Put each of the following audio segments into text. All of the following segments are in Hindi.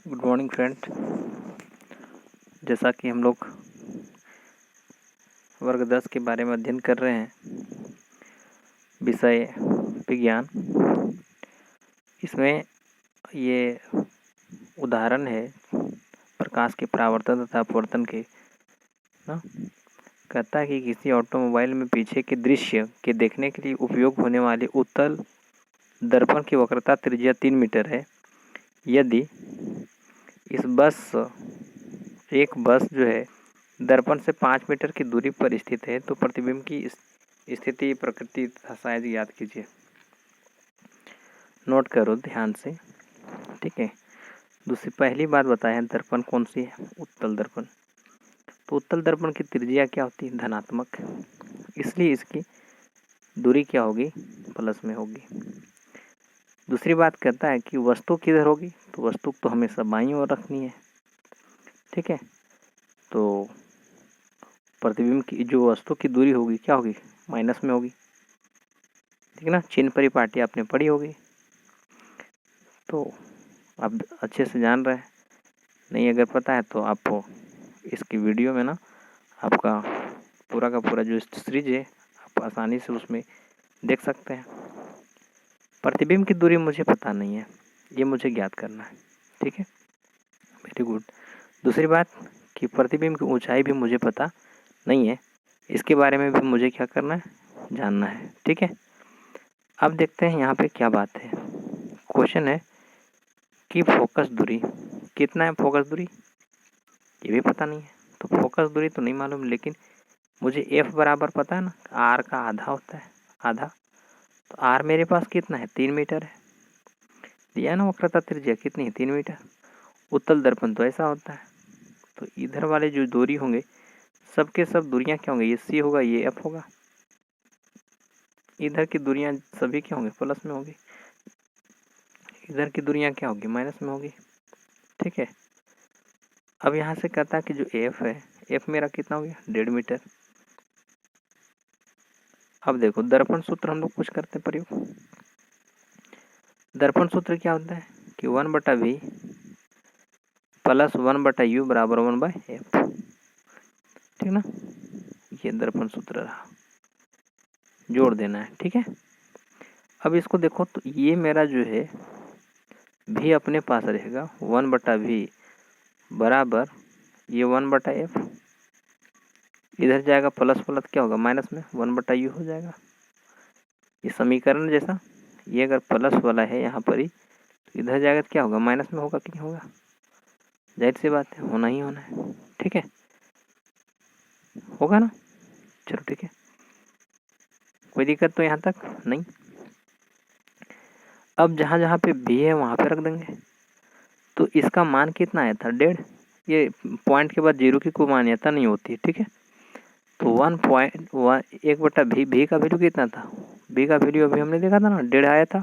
Good morning friend. जैसा कि हम लोग वर्ग 10 के बारे में अध्ययन कर रहे हैं, विषय विज्ञान। इसमें ये उदाहरण है प्रकाश के परावर्तन तथा अपवर्तन के ना। कहता है कि किसी ऑटोमोबाइल में पीछे के दृश्य के देखने के लिए उपयोग होने वाले उत्तल दर्पण की वक्रता त्रिज्या 3 मीटर है। यदि एक बस जो है दर्पण से 5 मीटर की दूरी पर स्थित है तो प्रतिबिंब की स्थिति, प्रकृति तथा साइज याद कीजिए। नोट करो ध्यान से, ठीक है। दूसरी पहली बात बताया है, दर्पण कौन सी है? उत्तल दर्पण। तो उत्तल दर्पण की त्रिज्या क्या होती है? धनात्मक, इसलिए इसकी दूरी क्या होगी? प्लस में होगी। दूसरी बात कहता है कि वस्तु किधर होगी? तो वस्तु तो हमेशा बाईं ओर रखनी है, ठीक है। तो प्रतिबिंब की जो वस्तु की दूरी होगी क्या होगी? माइनस में होगी, ठीक है ना। चिन्ह परिपाटी आपने पढ़ी होगी, तो आप अच्छे से जान रहे हैं। नहीं अगर पता है तो आपको इसकी वीडियो में ना आपका पूरा का पूरा जो सीरीज है आप आसानी से उसमें देख सकते हैं। प्रतिबिंब की दूरी मुझे पता नहीं है, ये मुझे ज्ञात करना है, ठीक है। Very good. दूसरी बात कि प्रतिबिंब की ऊंचाई भी मुझे पता नहीं है, इसके बारे में भी मुझे क्या करना है? जानना है, ठीक है। अब देखते हैं यहाँ पे क्या बात है। क्वेश्चन है कि फोकस दूरी कितना है? फोकस दूरी ये भी पता नहीं है, तो फोकस दूरी तो नहीं मालूम, लेकिन मुझे एफ बराबर पता है ना, आर का आधा होता है, आधा। तो आर मेरे पास कितना है? 3 मीटर है। दिया ना वक्रता त्रिज्या कितनी है? 3 मीटर। उत्तल दर्पण तो ऐसा होता है, तो इधर वाले जो दूरी होंगे सबके सब दूरियां क्या होंगे? ये सी होगा, ये एफ होगा। इधर की दूरियां सभी क्या होंगे? प्लस में होगी। इधर की दूरियां क्या होगी? माइनस में होगी, ठीक है। अब यहाँ से कहता है कि जो एफ है, एफ मेरा कितना हो गया? 1.5 मीटर। अब देखो दर्पण सूत्र हम लोग कुछ करते हैं प्रयोग। दर्पण सूत्र क्या होता है कि 1/v प्लस 1/u बराबर 1/f, ठीक ना। ये दर्पण सूत्र रहा, जोड़ देना है, ठीक है। अब इसको देखो तो ये मेरा जो है भी अपने पास रहेगा 1/v बराबर ये 1/f, इधर जाएगा प्लस प्लस क्या होगा? माइनस में 1/u हो जाएगा। ये समीकरण जैसा, ये अगर प्लस वाला है यहाँ पर ही तो इधर जाएगा तो क्या होगा? माइनस में होगा कि नहीं होगा? जाहिर सी बात है, होना ही होना है, ठीक है। होगा ना? चलो ठीक है, कोई दिक्कत तो यहाँ तक नहीं। अब जहाँ जहाँ पे भी है वहाँ पे रख देंगे। तो इसका मान कितना आया था? 1.5। ये पॉइंट के बाद 0 की कोई मान्यता नहीं होती, ठीक है। तो 1/1 भी का वैल्यू कितना था? भी का वैल्यू अभी हमने देखा था ना, 1.5 आया था,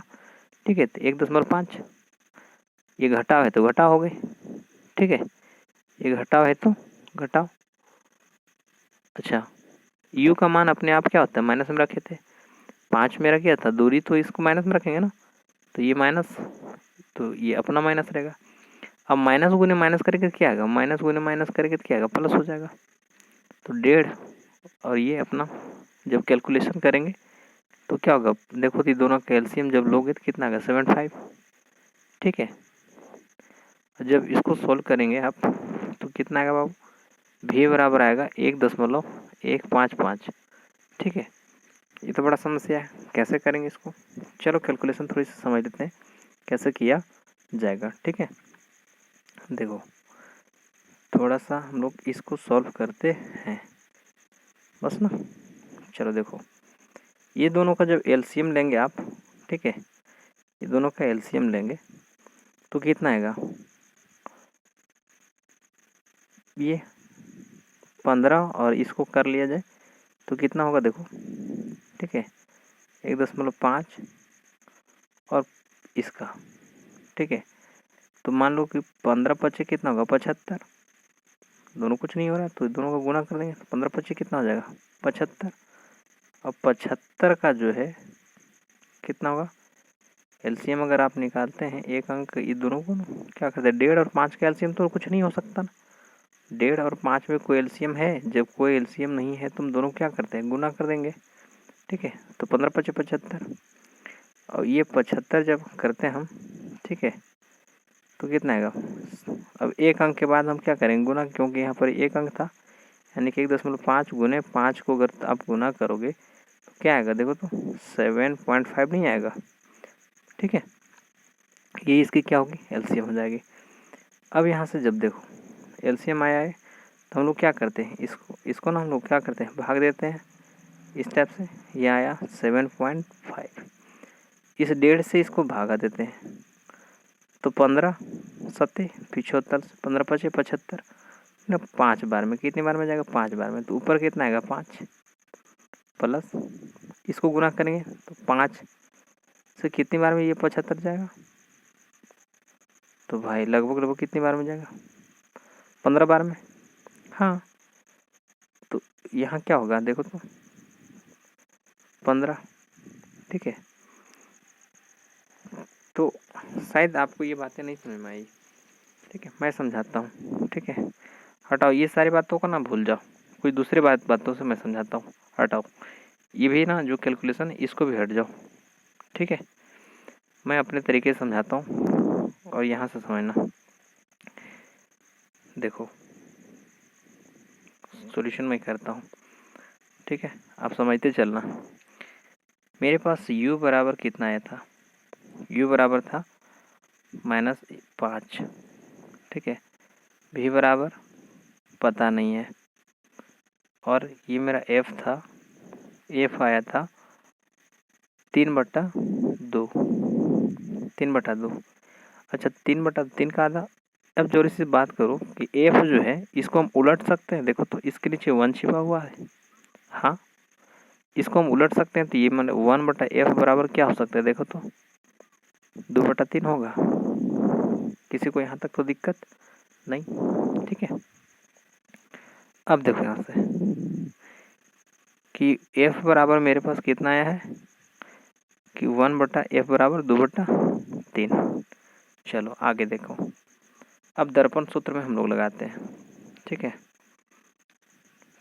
ठीक है। तो 1.5 ये घटाव है तो घटाव हो गई, ठीक है। ये घटाव है तो घटाव। अच्छा, u का मान अपने आप क्या होता है? माइनस में रखे थे। 5 मेरा क्या था? दूरी, तो इसको माइनस में रखेंगे ना, तो ये माइनस, तो ये अपना माइनस रहेगा। अब माइनस गुने माइनस करके क्या आएगा? माइनस गुने माइनस करके क्या आएगा? प्लस हो जाएगा। तो 1.5 और ये अपना जब कैलकुलेशन करेंगे तो क्या होगा? देखो तो दोनों का एलसीएम जब लोगे तो कितना आएगा? 75, ठीक है। जब इसको सोल्व करेंगे आप तो कितना आएगा बाबू? भी बराबर आएगा 1.155, ठीक है। ये तो बड़ा समस्या है, कैसे करेंगे इसको? चलो कैलकुलेशन थोड़ी सी समझ लेते हैं कैसे किया जाएगा, ठीक है। देखो थोड़ा सा हम लोग इसको सॉल्व करते हैं बस ना। चलो देखो, ये दोनों का जब एलसीएम लेंगे आप, ठीक है, ये दोनों का एलसीएम लेंगे तो कितना आएगा? ये 15 और इसको कर लिया जाए तो कितना होगा? देखो, ठीक है, 1.5 और इसका, ठीक है। तो मान लो कि 15 × 5 कितना होगा? 75। दोनों कुछ नहीं हो रहा है तो दोनों का गुणा कर देंगे तो 15 × 5 कितना हो जाएगा? 75। अब 75 का जो है कितना होगा? एलसीएम अगर आप निकालते हैं एक अंक, ये दोनों को क्या करते हैं, 1.5 और 5 का एलसीएम तो कुछ नहीं हो सकता ना। 1.5 और 5 में कोई एलसीएम है? जब कोई एलसीएम नहीं है तुम दोनों क्या करते हैं, गुना कर देंगे। ठीक है, तो 15 × 5 = 75, और ये 75 जब करते हैं हम, ठीक है, तो कितना आएगा। अब एक अंक के बाद हम क्या करेंगे, गुना, क्योंकि यहाँ पर एक अंक था, यानी कि 1.5 गुने 5 को अगर आप गुना करोगे तो क्या आएगा, देखो तो 7.5 नहीं आएगा। ठीक है, ये इसकी क्या होगी, एलसीएम हो जाएगी। अब यहाँ से जब देखो एलसीएम आया है तो हम लोग क्या करते हैं, इसको ना हम लोग क्या करते हैं, भाग देते हैं इस टाइप से। ये आया 7.5, इस 1.5 से इसको भागा देते हैं, तो 15 7 75, 15 × 5 = 75 ना। 5 बार में कितनी बार में जाएगा, 5 बार में, तो ऊपर कितना आएगा 5, प्लस इसको गुना करेंगे तो 5 से कितनी बार में ये 75 जाएगा, तो भाई लगभग कितनी बार में जाएगा, 15 बार में। हाँ, तो यहाँ क्या होगा, देखो तो 15। ठीक है, तो शायद आपको ये बातें नहीं समझ में आई। ठीक है, मैं समझाता हूँ। ठीक है, हटाओ ये सारी बातों को ना, भूल जाओ, कोई दूसरी बातों से मैं समझाता हूँ। हटाओ ये भी ना, जो कैलकुलेशन है इसको भी हट जाओ। ठीक है, मैं अपने तरीके से समझाता हूँ और यहाँ से समझना। देखो सॉल्यूशन मैं करता हूँ। ठीक है, आप समझते चलना। मेरे पास u बराबर कितना आया था, u बराबर था -5। ठीक है, v बराबर पता नहीं है, और ये मेरा f था, f आया था 3/2, 3/2। अच्छा, 3/3 का आधा। अब जोर से बात करो कि f जो है इसको हम उलट सकते हैं, देखो तो इसके नीचे 1 छिपा हुआ है। हाँ, इसको हम उलट सकते हैं, तो ये मान 1/f बराबर क्या हो सकता है, देखो तो 2/3 होगा। किसी को यहाँ तक तो दिक्कत नहीं। ठीक है, अब देखो यहाँ से कि f बराबर मेरे पास कितना आया है कि 1/f बराबर 2/3। चलो आगे देखो, अब दर्पण सूत्र में हम लोग लगाते हैं। ठीक है,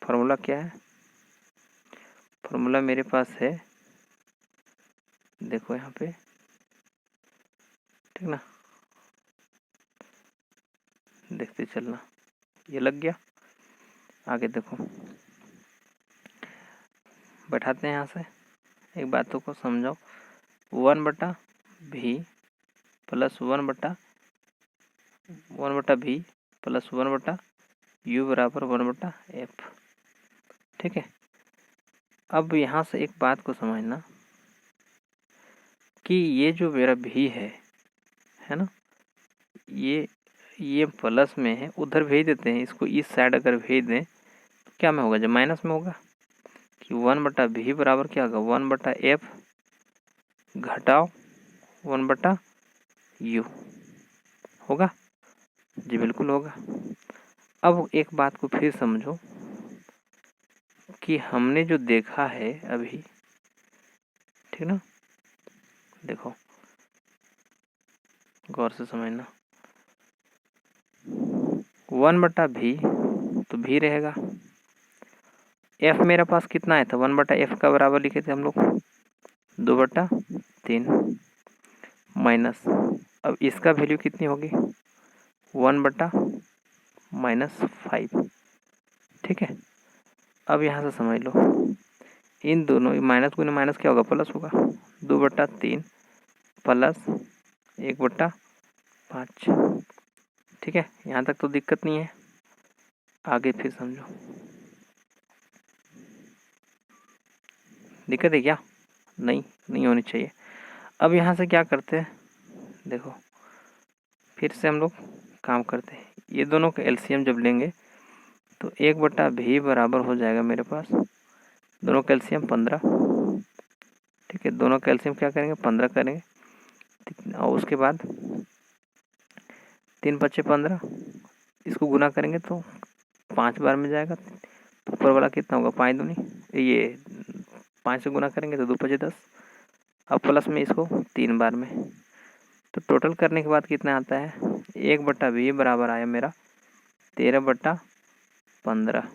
फॉर्मूला क्या है, फॉर्मूला मेरे पास है, देखो यहाँ पे, ठीक ना, देखते चलना, ये लग गया। आगे देखो, बैठाते हैं यहाँ से, एक बातों को समझाओ। 1/v plus 1/v plus 1/u बराबर 1/f। ठीक है, अब यहाँ से एक बात को समझना कि ये जो मेरा v है ना, ये प्लस में है, उधर भेज देते हैं इसको, इस साइड अगर भेज दें तो क्या में होगा, जब माइनस में होगा कि 1/v बराबर क्या होगा, 1/f घटाओ 1/u होगा जी, बिल्कुल होगा। अब एक बात को फिर समझो कि हमने जो देखा है अभी, ठीक ना, देखो गौर से समझना, 1/v तो v रहेगा, f मेरे पास कितना आया था, 1/f का बराबर लिखे थे हम लोग 2/3 माइनस, अब इसका वैल्यू कितनी होगी 1/-5। ठीक है, अब यहाँ से समझ लो, इन दोनों माइनस गुने माइनस क्या होगा, प्लस होगा, 2/3 प्लस 1/5। ठीक है, यहाँ तक तो दिक्कत नहीं है। आगे फिर समझो, दिक्कत है क्या, नहीं होनी चाहिए। अब यहाँ से क्या करते हैं, देखो फिर से हम लोग काम करते हैं, ये दोनों का एलसीएम जब लेंगे तो 1/v बराबर हो जाएगा मेरे पास, दोनों का एलसीएम 15। ठीक है, दोनों का एलसीएम क्या करेंगे, 15 करेंगे, और उसके बाद 3 × 5 = 15, इसको गुना करेंगे तो 5 बार में जाएगा, तो ऊपर वाला कितना होगा, 5 दूनी, ये 5 से गुना करेंगे तो 2 × 5 = 10। अब प्लस में इसको 3 बार में, तो टोटल करने के बाद कितना आता है 1/v बराबर आया मेरा 13/15।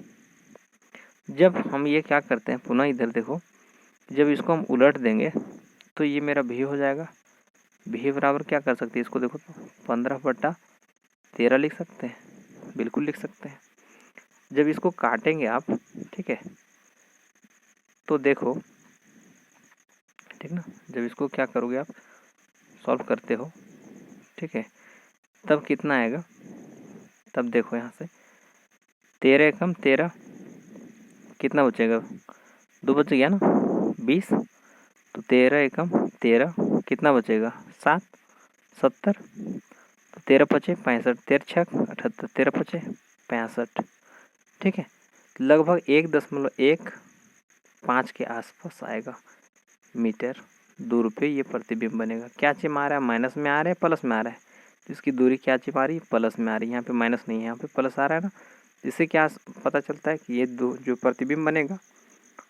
जब हम ये क्या करते हैं, पुनः इधर देखो, जब इसको हम उलट देंगे तो ये मेरा v हो जाएगा। v बराबर क्या कर सकते हैं, इसको देखो तो 15/13 लिख सकते हैं, बिल्कुल लिख सकते हैं। जब इसको काटेंगे आप, ठीक है, तो देखो, ठीक ना, जब इसको क्या करोगे आप, सॉल्व करते हो, ठीक है, तब कितना आएगा, तब देखो यहाँ से 13 एकम 13, कितना बचेगा, 2 बच गया ना, 20, तो 13 एकम 13 कितना बचेगा 7, 70, तो 13 पचे 65, 13 छक 78, 13 पचे 65, ठीक है, लगभग 1.15 के आसपास आएगा मीटर दूर पे ये प्रतिबिंब बनेगा। क्या चिम आ रहा है, माइनस में आ रहा है प्लस में आ रहा है, तो इसकी दूरी क्या चिम आ रही है, प्लस में आ रही है। यहाँ पे माइनस नहीं है, यहाँ पे प्लस आ रहा है ना, इससे क्या पता चलता है कि ये जो प्रतिबिंब बनेगा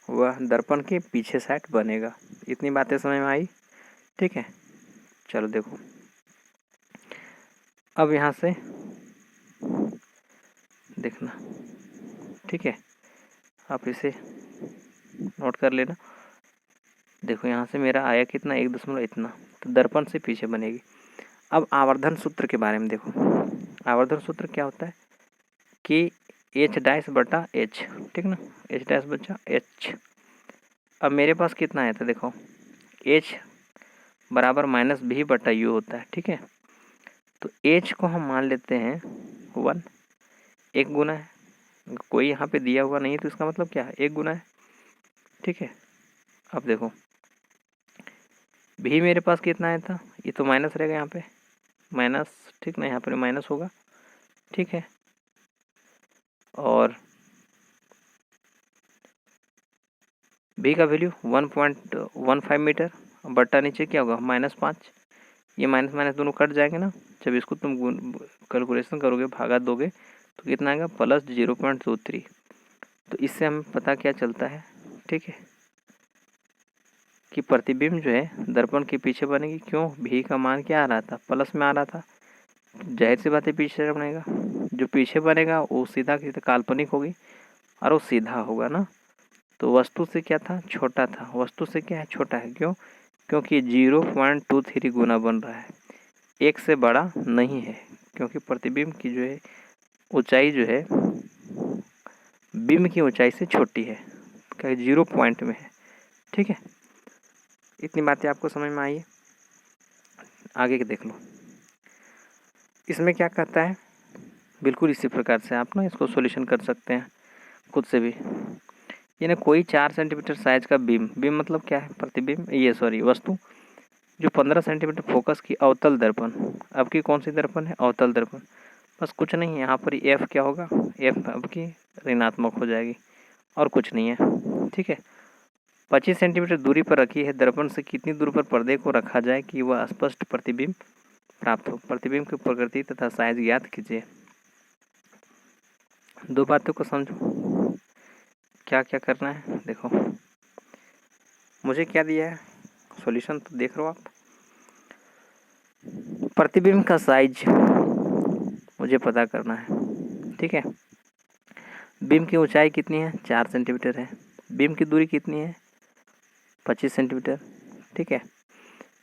वह दर्पण के पीछे साइड बनेगा। इतनी बातें समझ में आई, ठीक है। चलो देखो, अब यहाँ से देखना, ठीक है, आप इसे नोट कर लेना। देखो यहाँ से मेरा आया कितना, 1 इतना, तो दर्पण से पीछे बनेगी। अब आवर्धन सूत्र के बारे में देखो, आवर्धन सूत्र क्या होता है कि H'/H, ठीक ना, H'/H। अब मेरे पास कितना आया था, देखो H बराबर -V/U होता है, ठीक है, तो H को हम मान लेते हैं 1, 1 गुना है, कोई यहाँ पे दिया हुआ नहीं है तो इसका मतलब क्या है 1 गुना है, ठीक है। अब देखो भी मेरे पास कितना आया था, ये तो माइनस रहेगा यहाँ पे, माइनस, ठीक ना, यहाँ पर माइनस होगा, ठीक है, और भी का वैल्यू 1.15 मीटर, बट्टा नीचे क्या होगा -5, ये माइनस माइनस दोनों कट जाएंगे ना, जब इसको तुम कैलकुलेशन करोगे, भागा दोगे, तो कितना आएगा +0.23। तो इससे हमें पता क्या चलता है, ठीक है, कि प्रतिबिंब जो है दर्पण के पीछे बनेगी। क्यों, भी का मान क्या आ रहा था, प्लस में आ रहा था, जाहिर सी बात है पीछे बनेगा, जो पीछे बनेगा वो सीधा की काल्पनिक होगी और वो सीधा होगा ना, तो वस्तु से क्या था, छोटा था, वस्तु से क्या है, छोटा है। क्यों, क्योंकि 0.23 गुना बन रहा है, 1 से बड़ा नहीं है, क्योंकि प्रतिबिंब की जो है ऊंचाई जो है बिंब की ऊंचाई से छोटी है, क्या 0 पॉइंट में है, ठीक है। इतनी बातें आपको समझ में आई है, आगे के देख लो। इसमें क्या कहता है, बिल्कुल इसी प्रकार से आप ना इसको सॉल्यूशन कर सकते हैं खुद से भी। यानी कोई 4 सेंटीमीटर साइज का बीम, बीम मतलब क्या है, प्रतिबिंब, ये सॉरी वस्तु, जो 15 सेंटीमीटर फोकस की अवतल दर्पण, आपकी कौन सी दर्पण है, अवतल दर्पण, बस कुछ नहीं है, यहाँ पर एफ क्या होगा, एफ आपकी ऋणात्मक हो जाएगी और कुछ नहीं है, ठीक है। 25 सेंटीमीटर दूरी पर रखी है, दर्पण से कितनी दूर पर पर्दे को रखा जाए कि वह स्पष्ट प्रतिबिंब प्राप्त हो, प्रतिबिंब की प्रकृति तथा साइज ज्ञात कीजिए। 2 बातों को समझो, क्या क्या करना है, देखो मुझे क्या दिया है, सॉल्यूशन तो देख रहे हो आप। प्रतिबिंब का साइज मुझे पता करना है, ठीक है। बीम की ऊंचाई कितनी है, 4 सेंटीमीटर है, बीम की दूरी कितनी है, 25 सेंटीमीटर, ठीक है,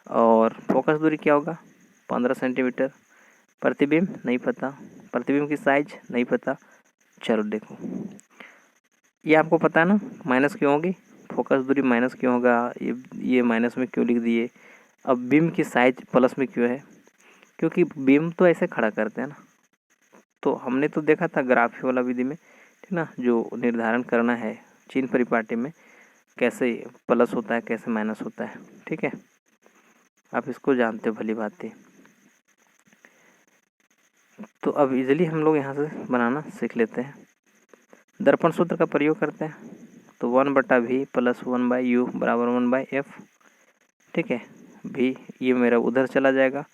और फोकस दूरी क्या होगा, 15 सेंटीमीटर, प्रतिबिंब नहीं पता, प्रतिबिंब की साइज नहीं पता। चलो देखो, ये आपको पता है ना, माइनस क्यों होगी, फोकस दूरी माइनस क्यों होगा, ये माइनस में क्यों लिख दिए। अब बीम की साइज प्लस में क्यों है, क्योंकि बीम तो ऐसे खड़ा करते हैं ना, तो हमने तो देखा था ग्राफी वाला विधि में, ठीक ना, जो निर्धारण करना है चिन्ह परिपाटी में कैसे प्लस होता है कैसे माइनस होता है, ठीक है, आप इसको जानते हो भली बात है। तो अब इजीली हम लोग यहाँ से बनाना सीख लेते हैं, दर्पण सूत्र का प्रयोग करते हैं, तो 1/v + 1/u बराबर 1/f, ठीक है, भी ये मेरा उधर चला जाएगा,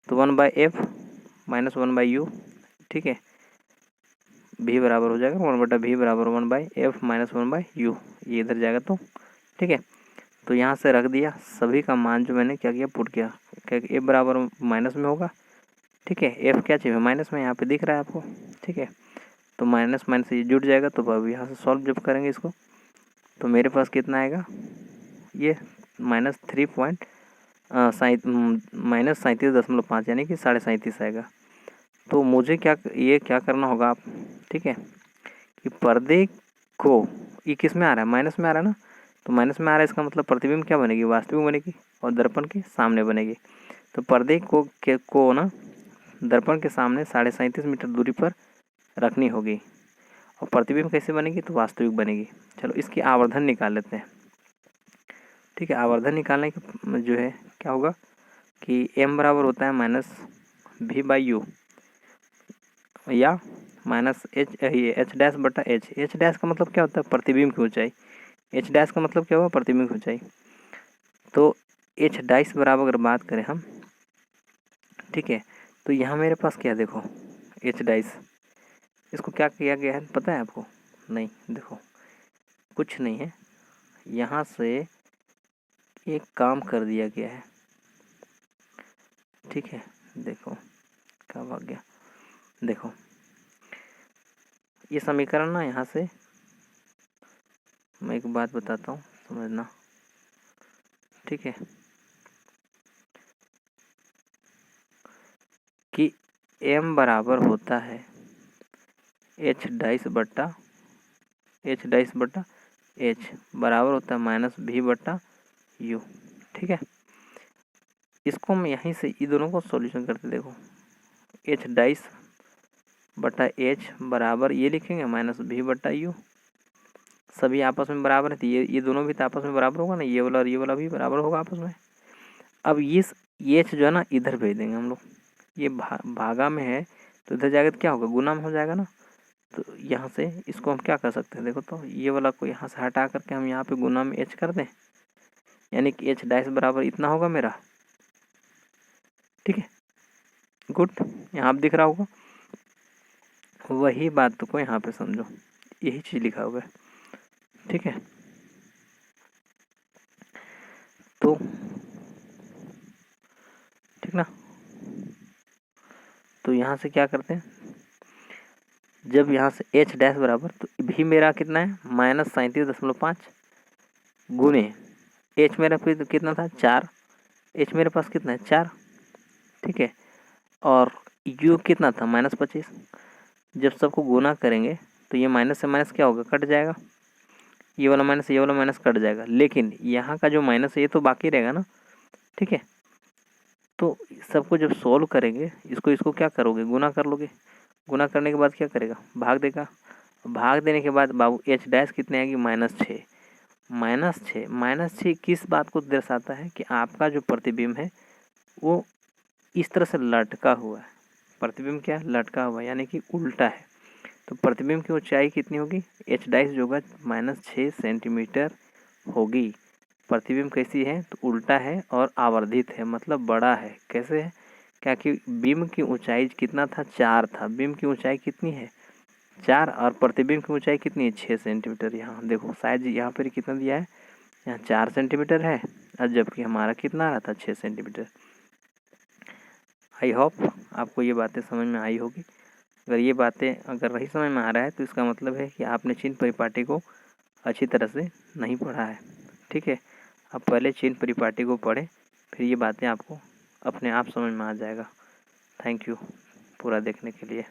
तो 1/f - 1/u, ठीक है, भी बराबर हो जाएगा 1/v बराबर 1/f - 1/u, ये इधर जाएगा तो, ठीक है। तो यहाँ से रख दिया सभी का मान जो मैंने क्या किया पुट किया, क्या ए बराबर माइनस में होगा, ठीक है। एफ क्या चाहिए माइनस में, यहाँ पे दिख रहा है आपको, ठीक है। तो माइनस माइनस ये जुड़ जाएगा, तो अब यहाँ से सॉल्व जब करेंगे इसको तो मेरे पास कितना आएगा, ये -37.5 यानी कि 37.5 आएगा। तो मुझे क्या करना होगा आप, ठीक है, कि पर्दे को, ये किस में आ रहा है माइनस में आ रहा है ना, तो माइनस में आ रहा है इसका मतलब प्रतिबिंब क्या बनेगी, वास्तविक बनेगी और दर्पण के सामने बनेगी। तो पर्दे को ना दर्पण के सामने 37.5 मीटर दूरी पर रखनी होगी और प्रतिबिंब कैसे बनेगी, तो वास्तविक बनेगी। चलो इसकी आवर्धन निकाल लेते हैं, ठीक है। आवर्धन निकालने के जो है क्या होगा कि m बराबर होता है -v/u या -h डैश बटा h। h डैश का मतलब क्या होता है, प्रतिबिंब की ऊंचाई। h डैश का मतलब क्या हुआ, प्रतिबिंब की ऊंचाई। तो h डैश बराबर अगर बात करें हम, ठीक है, तो यहाँ मेरे पास क्या देखो h डैश, इसको क्या किया गया है पता है आपको, नहीं देखो कुछ नहीं है, यहाँ से एक काम कर दिया गया है, ठीक है। देखो कब आ गया, देखो ये समीकरण ना, यहाँ से मैं एक बात बताता हूँ समझना, ठीक है, कि m बराबर होता है h डैश बटा h बराबर होता है -v/u, ठीक है। इसको हम यहीं से ये दोनों को सॉल्यूशन करते देखो, h डैश बटा h बराबर ये लिखेंगे -v/u, सभी आपस में बराबर है, तो ये दोनों भी तो आपस में बराबर होगा ना, ये वाला और ये वाला भी बराबर होगा आपस में। अब ये h जो है ना इधर भेज देंगे हम लोग, ये भागा में है तो इधर जाएगा तो क्या होगा, गुना में हो जाएगा ना। तो यहाँ से इसको हम क्या कर सकते हैं, देखो तो ये वाला को यहाँ से हटा करके हम यहाँ पे गुना में h कर दें, यानी कि h डैश बराबर इतना होगा मेरा, ठीक है। गुड, यहाँ पे दिख रहा होगा, वही बात को यहाँ पे समझो, यही चीज़ लिखा हुआ है, ठीक है। तो ठीक ना, तो यहाँ से क्या करते हैं, जब यहाँ से h डैश बराबर, तो भी मेरा कितना है -37.5 गुने h मेरा फिर कितना था 4, h मेरे पास कितना है 4, ठीक है। और u कितना था -25, जब सबको गुना करेंगे तो ये माइनस से माइनस क्या होगा, कट जाएगा, ये वाला माइनस कट जाएगा, लेकिन यहाँ का जो माइनस है ये तो बाकी रहेगा ना, ठीक है। तो सबको जब सॉल्व करेंगे इसको क्या करोगे, गुना कर लोगे, गुना करने के बाद क्या करेगा, भाग देगा, भाग देने के बाद बाबू h डैश कितने आएगी -6 किस बात को दर्शाता है कि आपका जो प्रतिबिंब है वो इस तरह से लटका हुआ है, प्रतिबिंब क्या है, लटका हुआ है, यानी कि उल्टा है। तो प्रतिबिंब की ऊंचाई कितनी होगी, h डैश जो होगा -6 सेंटीमीटर होगी। प्रतिबिंब कैसी है, तो उल्टा है और आवर्धित है, मतलब बड़ा है। कैसे है, क्या कि बिंब की ऊंचाई कितना था, 4 था, बिंब की ऊंचाई कितनी है 4, और प्रतिबिंब की ऊंचाई कितनी है 6 सेंटीमीटर। यहाँ देखो साइज यहाँ पर कितना दिया है, यहाँ 4 सेंटीमीटर है, और जबकि हमारा कितना आ रहा था 6 सेंटीमीटर। आई होप आपको ये बातें समझ में आई होगी। अगर ये बातें अगर नहीं समझ में आ रहा है तो इसका मतलब है कि आपने चिन्ह परिपाटी को अच्छी तरह से नहीं पढ़ा है, ठीक है। आप पहले चिन्ह परिपाटी को पढ़ें, फिर ये बातें आपको अपने आप समझ में आ जाएगा। थैंक यू पूरा देखने के लिए।